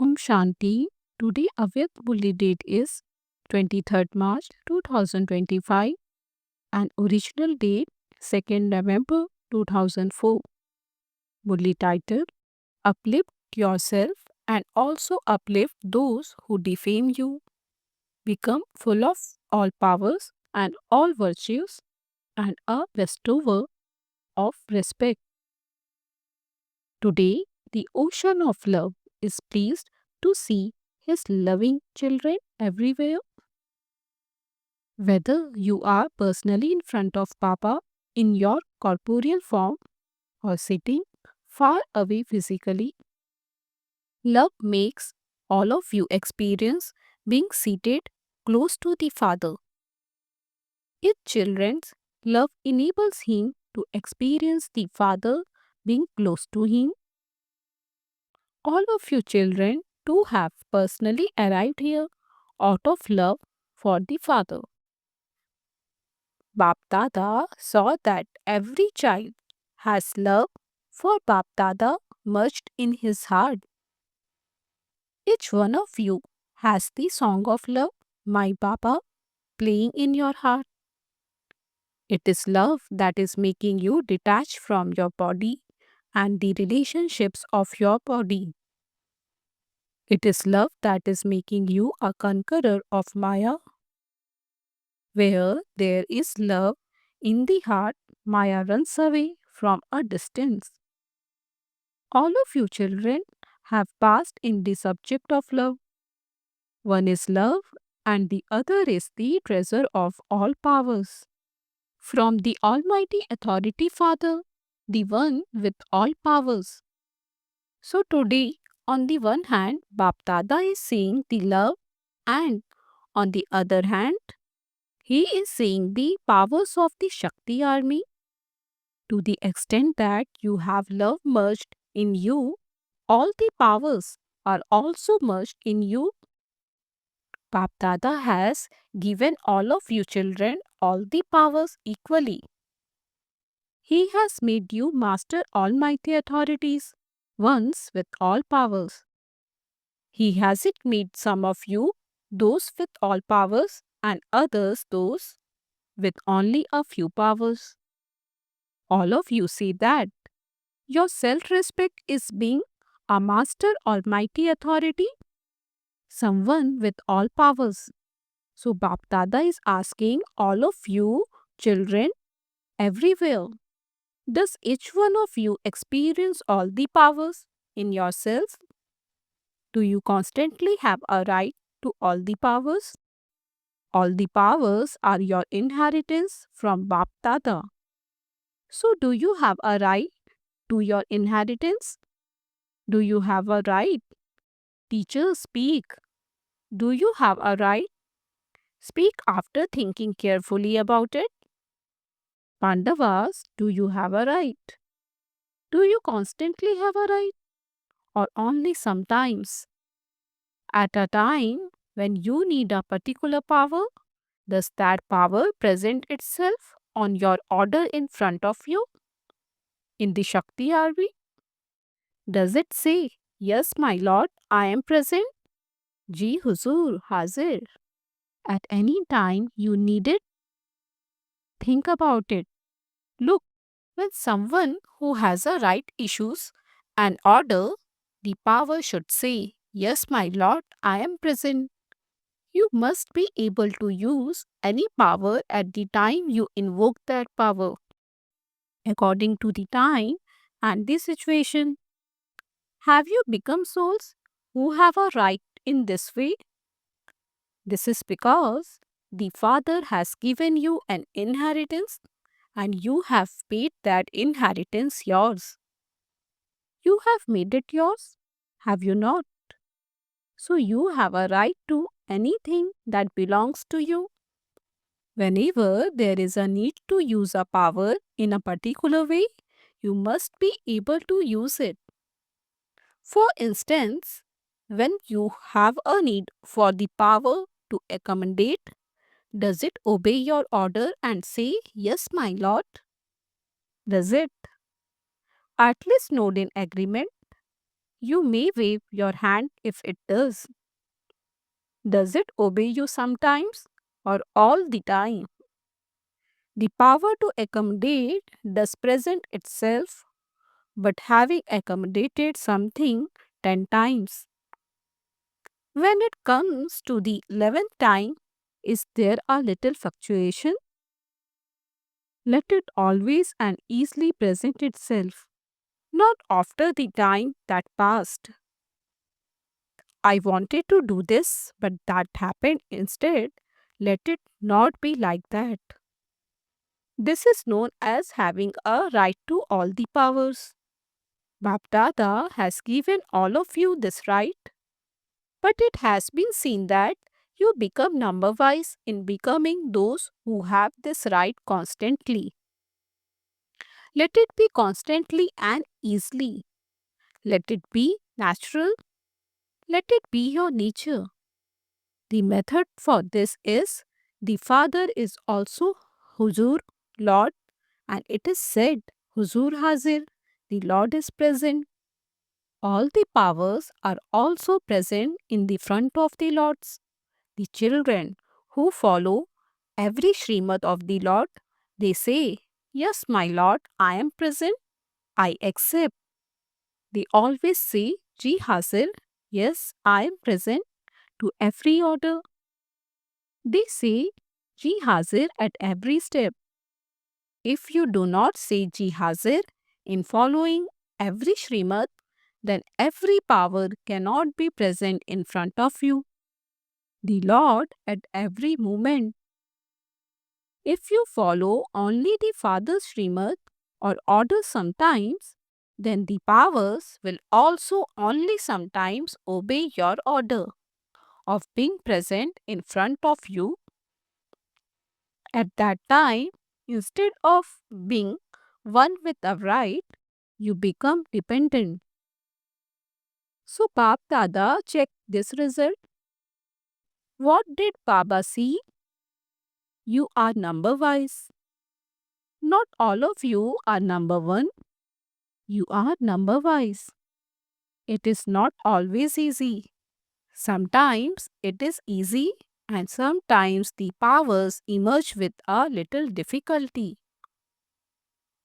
Shanti. Today Avyakt Bulli date is 23rd March 2025 and original date 2nd November 2004. Bulli title: Uplift yourself and also uplift those who defame you. Become full of all powers and all virtues and a bestower of respect. Today, the ocean of love is pleased to see his loving children everywhere. Whether you are personally in front of Papa in your corporeal form or sitting far away physically, love makes all of you experience being seated close to the Father. Each children's love enables him to experience the Father being close to him. All of you children too have personally arrived here out of love for the Father. Bap Dada saw that every child has love for Bap Dada merged in his heart. Each one of you has the song of love, My Baba, playing in your heart. It is love that is making you detached from your body and the relationships of your body. It is love that is making you a conqueror of Maya. Where there is love in the heart, Maya runs away from a distance. All of you children have passed in the subject of love. One is love, and the other is the treasure of all powers. From the Almighty Authority Father, the one with all powers. So today, on the one hand, Bapdada is saying the love, and on the other hand, he is saying the powers of the Shakti army. To the extent that you have love merged in you, all the powers are also merged in you. Bapdada has given all of you children all the powers equally. He has made you master almighty authorities, ones with all powers. He hasn't made some of you those with all powers and others those with only a few powers. All of you see that your self-respect is being a master almighty authority, someone with all powers. So Bapdada is asking all of you children everywhere, does each one of you experience all the powers in yourself? Do you constantly have a right to all the powers? All the powers are your inheritance from Bapdada. So do you have a right to your inheritance? Do you have a right? Teachers, speak. Do you have a right? Speak after thinking carefully about it. Pandavas, do you have a right? Do you constantly have a right? Or only sometimes? At a time when you need a particular power, does that power present itself on your order in front of you? In the Shakti army? Does it say, Yes, my lord, I am present? Ji Huzur, Hazir. At any time you need it, think about it. Look, when someone who has a right issues an order, the power should say, Yes, my lord, I am present. You must be able to use any power at the time you invoke that power, according to the time and the situation. Have you become souls who have a right in this way? This is because the Father has given you an inheritance and you have made that inheritance yours. You have made it yours, have you not? So you have a right to anything that belongs to you. Whenever there is a need to use a power in a particular way, you must be able to use it. For instance, when you have a need for the power to accommodate, does it obey your order and say, Yes, my lord? Does it at least nod in agreement? You may wave your hand if it does. Does it obey you sometimes or all the time? The power to accommodate does present itself, but having accommodated something 10 times. When it comes to the 11th time, is there a little fluctuation? Let it always and easily present itself, not after the time that passed. I wanted to do this, but that happened instead. Let it not be like that. This is known as having a right to all the powers. Bapdada has given all of you this right, but it has been seen that you become number wise in becoming those who have this right constantly. Let it be constantly and easily. Let it be natural. Let it be your nature. The method for this is the Father is also Huzur, Lord, and it is said, Huzur Hazir, the Lord is present. All the powers are also present in the front of the Lords. The children who follow every Srimad of the Lord, they say, Yes, my Lord, I am present, I accept. They always say, Ji Hazir, yes, I am present to every order. They say Ji Hazir at every step. If you do not say Ji Hazir in following every Srimad, then every power cannot be present in front of you. The Lord at every moment. If you follow only the Father's Srimad or order sometimes, then the powers will also only sometimes obey your order of being present in front of you at that time. Instead of being one with the right, you become dependent. So Bap Dada checked this result. What did Baba see? You are number wise. Not all of you are number one. You are number wise. It is not always easy. Sometimes it is easy and sometimes the powers emerge with a little difficulty.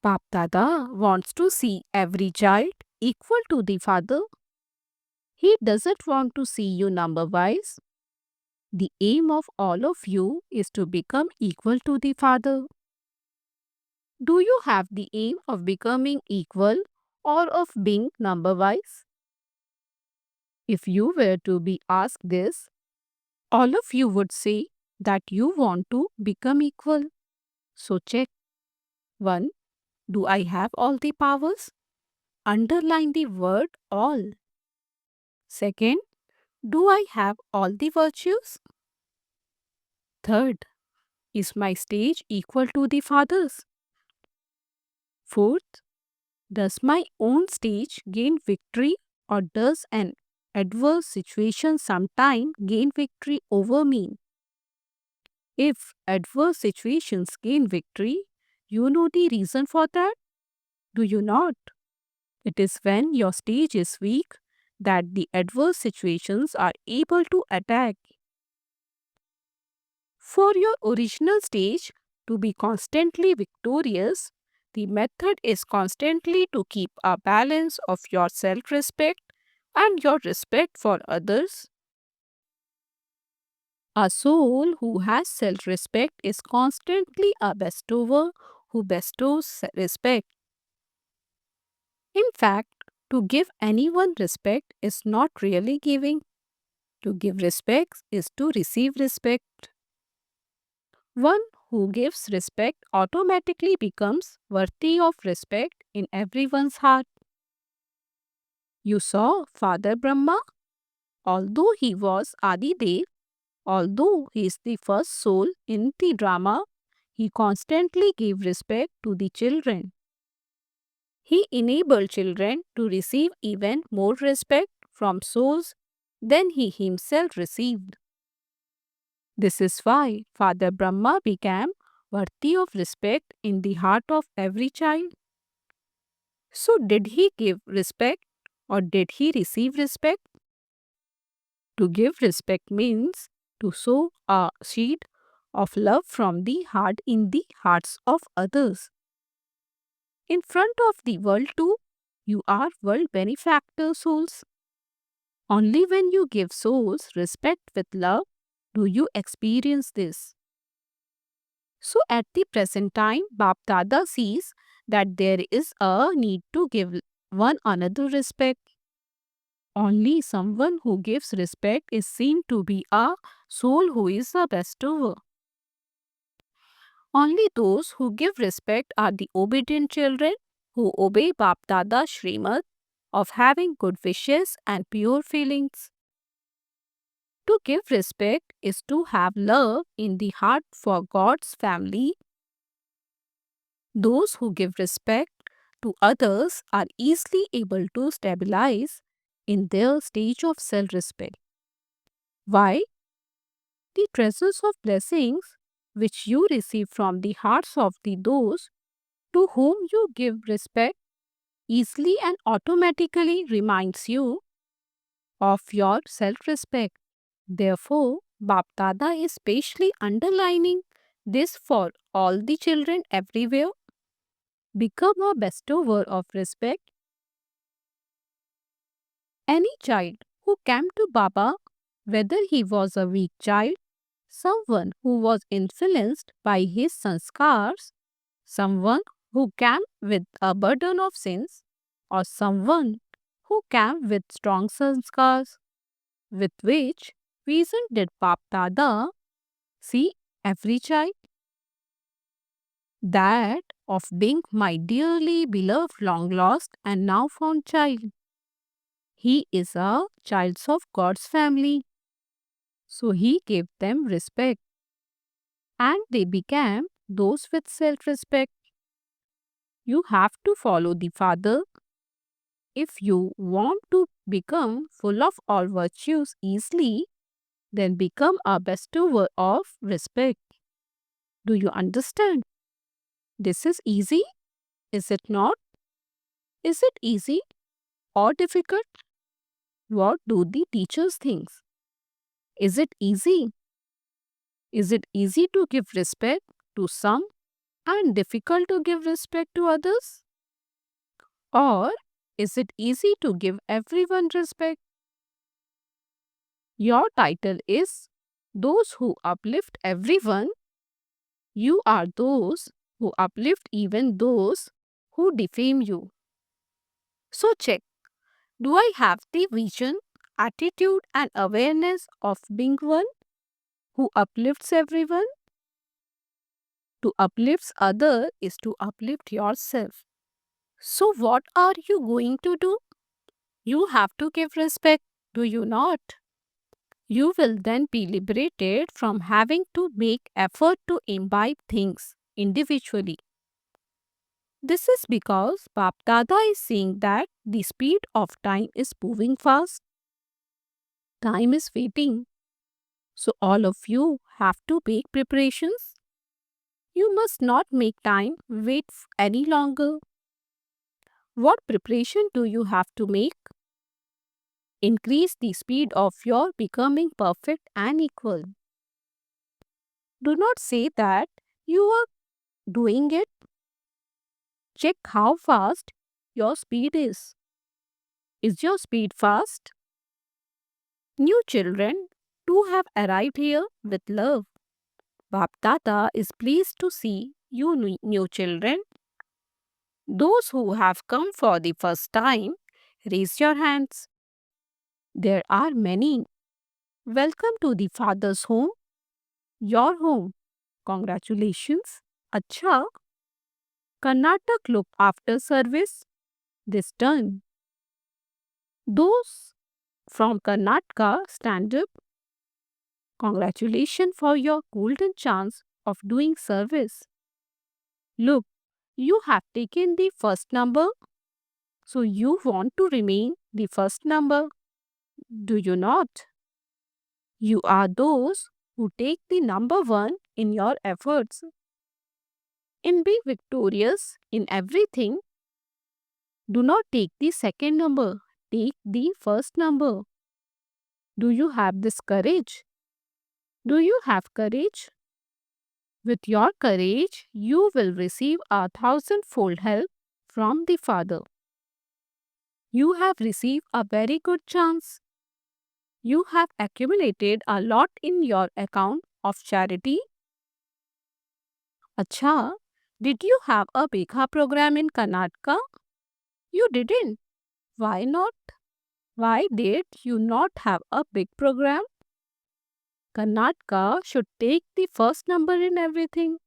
Bap Dada wants to see every child equal to the father. He doesn't want to see you number wise. The aim of all of you is to become equal to the father. Do you have the aim of becoming equal or of being number wise? If you were to be asked this, all of you would say that you want to become equal. So check. 1. Do I have all the powers? Underline the word all. Second, do I have all the virtues? Third, is my stage equal to the Father's? Fourth, does my own stage gain victory or does an adverse situation sometime gain victory over me? If adverse situations gain victory, you know the reason for that, do you not? It is when your stage is weak that the adverse situations are able to attack. For your original stage to be constantly victorious, the method is constantly to keep a balance of your self respect and your respect for others. A soul who has self respect is constantly a bestower who bestows respect. In fact, to give anyone respect is not really giving. To give respect is to receive respect. One who gives respect automatically becomes worthy of respect in everyone's heart. You saw Father Brahma, although he was Adi Dev, although he is the first soul in the drama, he constantly gave respect to the children. He enabled children to receive even more respect from souls than he himself received. This is why Father Brahma became worthy of respect in the heart of every child. So, did he give respect or did he receive respect? To give respect means to sow a seed of love from the heart in the hearts of others. In front of the world too, you are world benefactor souls. Only when you give souls respect with love do you experience this. So at the present time, Bap Dada sees that there is a need to give one another respect. Only someone who gives respect is seen to be a soul who is a bestower. Only those who give respect are the obedient children who obey Bap Dada Shrimad of having good wishes and pure feelings. To give respect is to have love in the heart for God's family. Those who give respect to others are easily able to stabilize in their stage of self respect. Why? The treasures of blessings which you receive from the hearts of the those to whom you give respect easily and automatically reminds you of your self respect. Therefore, Bap Dada is specially underlining this for all the children everywhere. Become a bestower of respect. Any child who came to Baba, whether he was a weak child, someone who was influenced by his sanskars, someone who came with a burden of sins, or someone who came with strong sanskars, with which reason did Bap Dada see every child? That of being my dearly beloved, long lost, and now found child. He is a child of God's family. So he gave them respect and they became those with self respect. You have to follow the Father. If you want to become full of all virtues easily, then become a bestower of respect. Do you understand? This is easy, is it not? Is it easy or difficult? What do the teachers think? Is it easy? Is it easy to give respect to some and difficult to give respect to others? Or is it easy to give everyone respect? Your title is Those Who Uplift Everyone. You are those who uplift even those who defame you. So check, do I have the vision, attitude and awareness of being one who uplifts everyone? To uplift other is to uplift yourself. So what are you going to do? You have to give respect, do you not? You will then be liberated from having to make effort to imbibe things individually. This is because Bap Dada is saying that the speed of time is moving fast. Time is waiting. So all of you have to make preparations. You must not make time wait any longer. What preparation do you have to make? Increase the speed of your becoming perfect and equal. Do not say that you are doing it. Check how fast your speed is. Is your speed fast? New children too have arrived here with love. Bap Dada is pleased to see you new children. Those who have come for the first time, raise your hands. There are many. Welcome to the Father's home, your home. Congratulations. Acha, Karnataka look after service this turn. Those from Karnataka stand up. Congratulations for your golden chance of doing service. Look, you have taken the first number, so you want to remain the first number, do you not? You are those who take the number one in your efforts. In being victorious in everything, do not take the second number. take the first number. Do you have this courage? Do you have courage? With your courage, you will receive 1,000-fold help from the Father. You have received a very good chance. You have accumulated a lot in your account of charity. Acha, did you have a Bekha program in Karnataka? You didn't. Why not? Why did you not have a big program? Karnataka should take the first number in everything.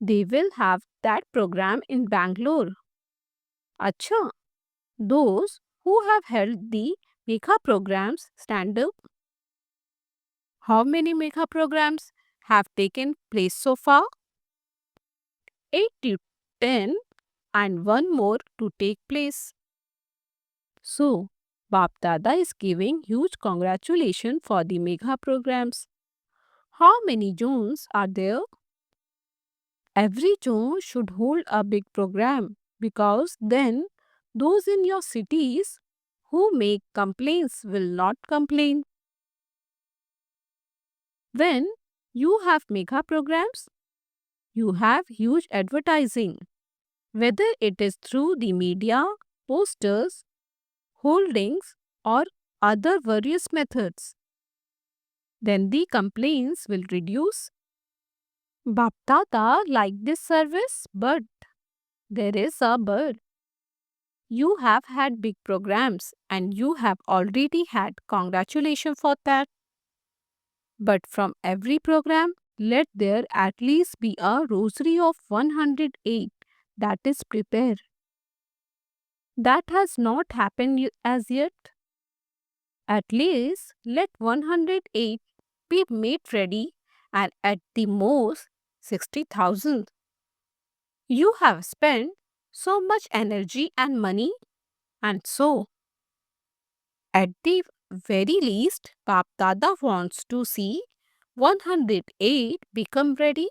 They will have that program in Bangalore. Acha, those who have held the Megha programs stand up. How many Megha programs have taken place so far? 8 to 10 and one more to take place. So, Bap Dada is giving huge congratulations for the Megha programs. How many zones are there? Every zone should hold a big program because then those in your cities who make complaints will not complain. When you have mega programs, you have huge advertising, whether it is through the media, posters, holdings, or other various methods. Then the complaints will reduce. Baptata like this service, but there is a but. You have had big programs and you have already had congratulations for that. But from every program, let there at least be a rosary of 108 that is prepared. That has not happened as yet. At least let 108 be made ready and at the most 60,000. You have spent so much energy and money, and so at the very least, Bap Dada wants to see 108 become ready.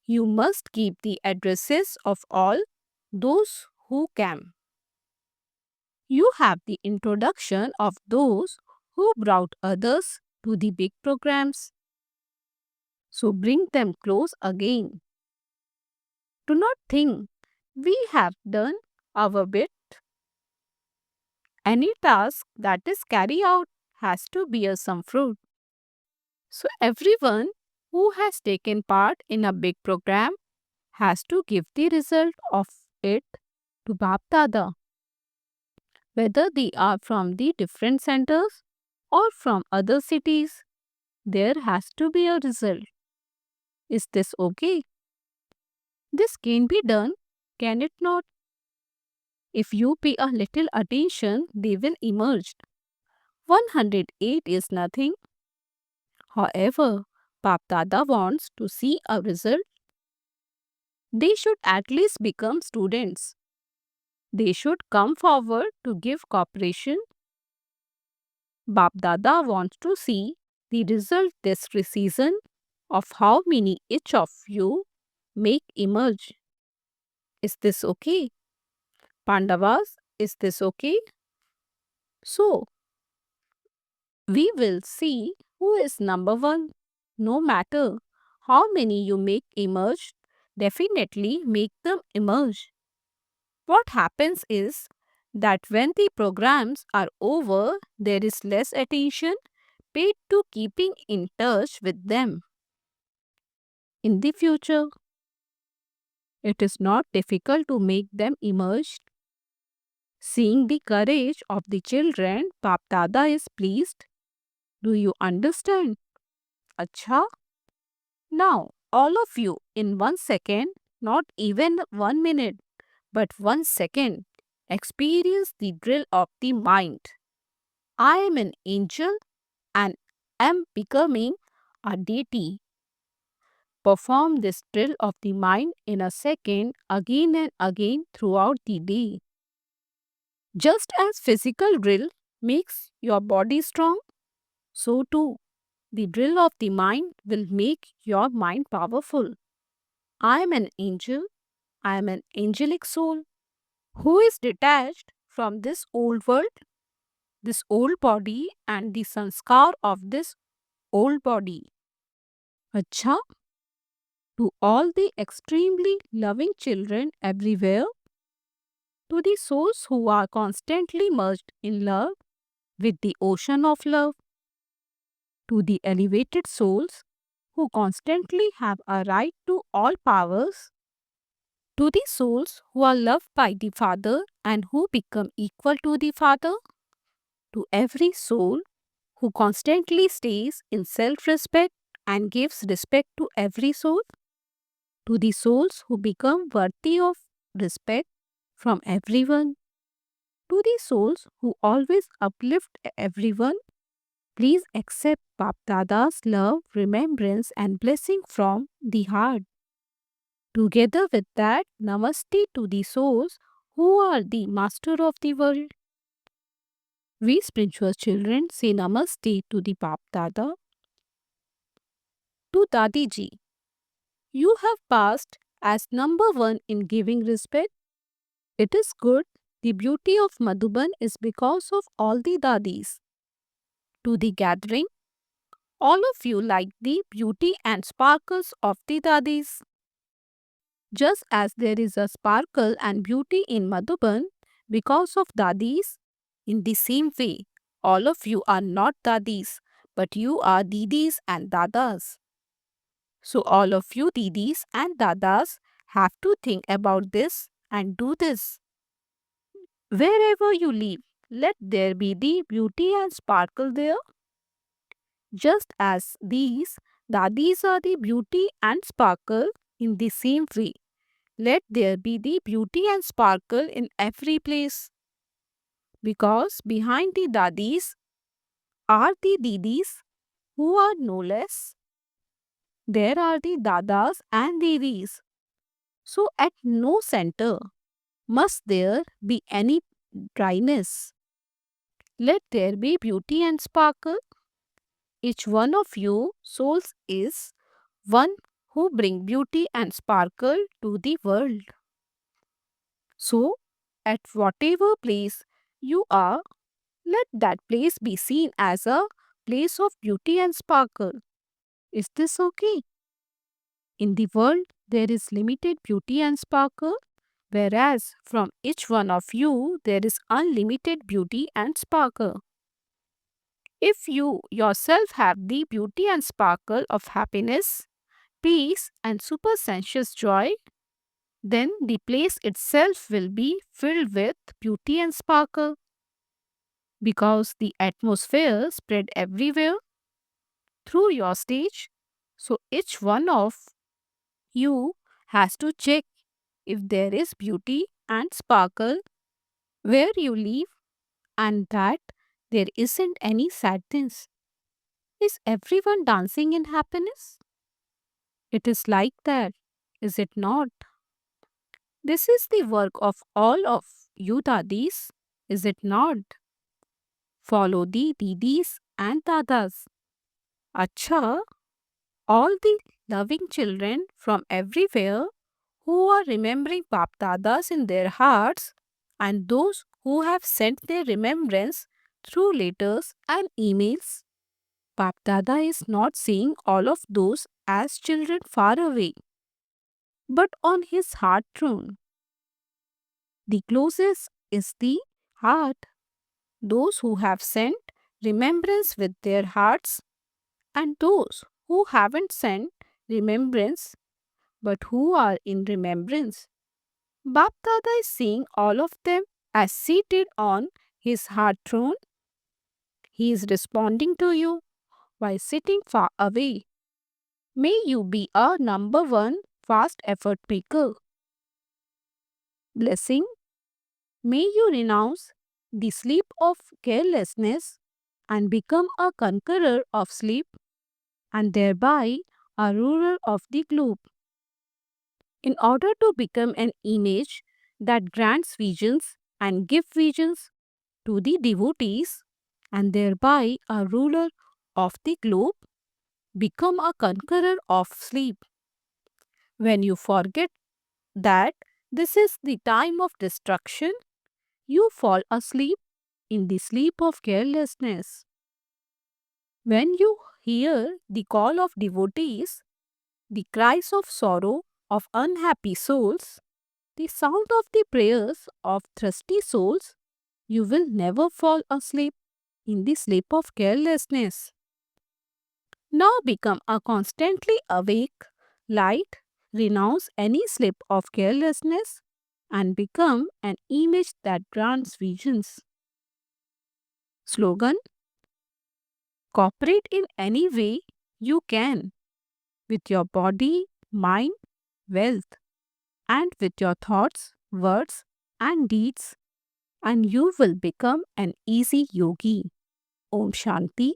You must keep the addresses of all those who came. You have the introduction of those who brought others to the big programs. So bring them close again. Do not think we have done our bit. Any task that is carried out has to bear some fruit. So everyone who has taken part in a big program has to give the result of it to Bap Dada. Whether they are from the different centers or from other cities, there has to be a result. Is this okay? This can be done, can it not? If you pay a little attention, they will emerge. 108 is nothing. However, Bap Dada wants to see a result. They should at least become students. They should come forward to give cooperation. Bap Dada wants to see the result this season of how many each of you make emerge. Is this okay? Pandavas, is this okay? So, we will see who is number one. No matter how many you make emerge, definitely make them emerge. What happens is that when the programs are over, there is less attention paid to keeping in touch with them. In the future, it is not difficult to make them emerge. Seeing the courage of the children, Bap Dada is pleased. Do you understand? Acha? Now, all of you, in 1 second, not even 1 minute, but 1 second, experience the drill of the mind. I am an angel and am becoming a deity. Perform this drill of the mind in a second again and again throughout the day. Just as physical drill makes your body strong, so too the drill of the mind will make your mind powerful. I am an angel. I am an angelic soul who is detached from this old world, this old body, and the sanskar of this old body. Acha, to all the extremely loving children everywhere, to the souls who are constantly merged in love with the ocean of love, to the elevated souls who constantly have a right to all powers, to the souls who are loved by the Father and who become equal to the Father, to every soul who constantly stays in self respect and gives respect to every soul, to the souls who become worthy of respect from everyone, to the souls who always uplift everyone. Please accept Bap Dada's love, remembrance, and blessing from the heart. Together with that, Namaste to the souls who are the master of the world. We spiritual children say Namaste to the Bap Dada. To Dadi Ji, you have passed as number one in giving respect. It is good. The beauty of Madhuban is because of all the Dadis. To the gathering, all of you like the beauty and sparkles of the Dadis. Just as there is a sparkle and beauty in Madhuban because of Dadis, in the same way, all of you are not Dadis, but you are Didis and Dadas. So all of you Didis and Dadas have to think about this and do this. Wherever you live, let there be the beauty and sparkle there. Just as these Dadis are the beauty and sparkle, in the same way, let there be the beauty and sparkle in every place. Because behind the Dadis are the Didis who are no less. There are the Dadas and Didis. So at no center must there be any dryness. Let there be beauty and sparkle. Each one of you souls is one who bring beauty and sparkle to the world. So, at whatever place you are, let that place be seen as a place of beauty and sparkle. Is this okay? In the world, there is limited beauty and sparkle, whereas from each one of you, there is unlimited beauty and sparkle. If you yourself have the beauty and sparkle of happiness, peace, and supersensuous joy, then the place itself will be filled with beauty and sparkle. Because the atmosphere spread everywhere through your stage, so each one of you has to check if there is beauty and sparkle where you live and that there isn't any sadness. Is everyone dancing in happiness? It is like that, is it not? This is the work of all of you dadis, is it not? Follow the didis and dadas. Acha, all the loving children from everywhere who are remembering Bap Dadas in their hearts and those who have sent their remembrance through letters and emails. Bap Dada is not seeing all of those as children far away, but on his heart throne. The closest is the heart. Those who have sent remembrance with their hearts and those who haven't sent remembrance but who are in remembrance. Bap Dada is seeing all of them as seated on his heart throne. He is responding to you while sitting far away. May you be a number one fast effort maker. Blessing, may you renounce the sleep of carelessness and become a conqueror of sleep and thereby a ruler of the globe. In order to become an image that grants visions and give visions to the devotees and thereby a ruler of the globe, become a conqueror of sleep. When you forget that this is the time of destruction, you fall asleep in the sleep of carelessness. When you hear the call of devotees, the cries of sorrow of unhappy souls, the sound of the prayers of thirsty souls, you will never fall asleep in the sleep of carelessness. Now become a constantly awake light, renounce any slip of carelessness, and become an image that grants visions. Slogan: cooperate in any way you can with your body, mind, wealth, and with your thoughts, words, and deeds, and you will become an easy yogi. Om Shanti.